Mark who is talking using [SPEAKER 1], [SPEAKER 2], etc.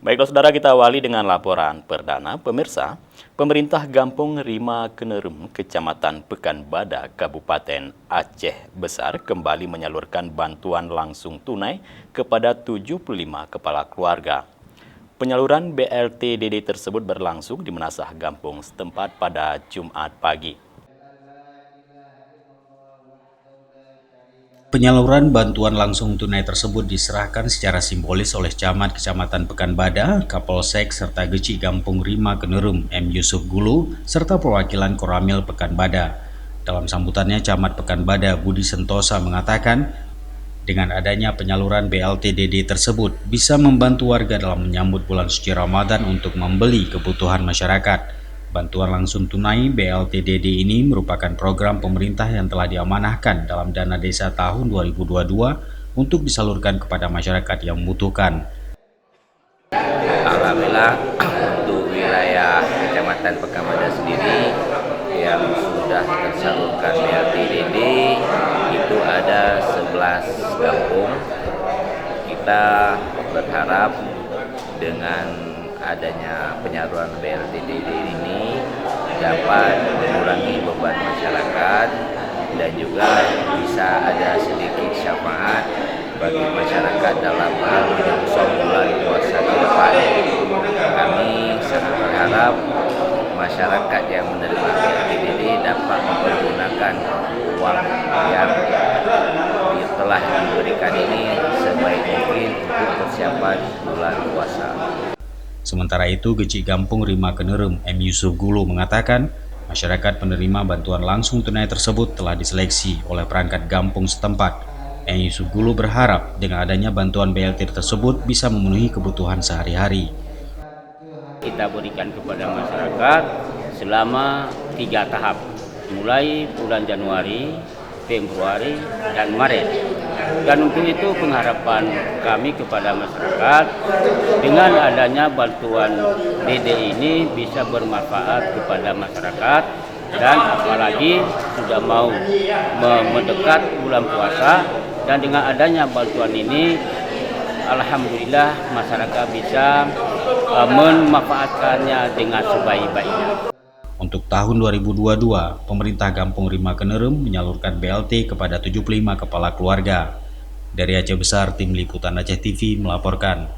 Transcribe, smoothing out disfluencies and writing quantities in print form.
[SPEAKER 1] Baiklah saudara, kita awali dengan laporan perdana. Pemirsa, pemerintah Gampung Rima Kenerum, Kecamatan Pekanbadak, Kabupaten Aceh Besar kembali menyalurkan bantuan langsung tunai kepada 75 kepala keluarga. Penyaluran BLT-DD tersebut berlangsung di Menasah Gampung setempat pada Jumat pagi.
[SPEAKER 2] Penyaluran bantuan langsung tunai tersebut diserahkan secara simbolis oleh Camat Kecamatan Pekanbadak, Kapolsek, serta Geci Gampung Rima Kenerum, M. Yusuf Gulu, serta perwakilan Koramil Pekanbadak. Dalam sambutannya, Camat Pekanbadak Budi Sentosa mengatakan, dengan adanya penyaluran BLT-DD tersebut bisa membantu warga dalam menyambut bulan suci Ramadan untuk membeli kebutuhan masyarakat. Bantuan langsung tunai BLT-DD ini merupakan program pemerintah yang telah diamanahkan dalam dana desa tahun 2022 untuk disalurkan kepada masyarakat yang membutuhkan.
[SPEAKER 3] Alhamdulillah untuk wilayah Kecamatan Pekanbadak sendiri yang sudah tersalurkan BLT-DD itu ada 11 kampung. Kita berharap dengan adanya penyaluran BLT-DD ini dapat mengurangi beban masyarakat dan juga bisa ada sedikit syafaat bagi masyarakat dalam hal menyongsong bulan puasa ke depan. Kami sangat berharap masyarakat yang menerima BLT-DD dapat mempergunakan uang yang telah diberikan ini sebaik mungkin untuk persiapan bulan puasa.
[SPEAKER 2] Sementara itu, Geci Gampung Rima Kenerum, M. Yusuf Gulu mengatakan, masyarakat penerima bantuan langsung tunai tersebut telah diseleksi oleh perangkat gampung setempat. M. Yusuf Gulu berharap dengan adanya bantuan BLT tersebut bisa memenuhi kebutuhan sehari-hari.
[SPEAKER 4] Kita berikan kepada masyarakat selama 3 tahap, mulai bulan Januari, Februari, dan Maret. Dan untuk itu pengharapan kami kepada masyarakat dengan adanya bantuan DD ini bisa bermanfaat kepada masyarakat, dan apalagi sudah mau mendekat bulan puasa, dan dengan adanya bantuan ini alhamdulillah masyarakat bisa memanfaatkannya dengan sebaik-baiknya.
[SPEAKER 2] Untuk tahun 2022, pemerintah Gampung Rima Kenerum menyalurkan BLT kepada 75 kepala keluarga. Dari Aceh Besar, Tim Liputan Aceh TV melaporkan.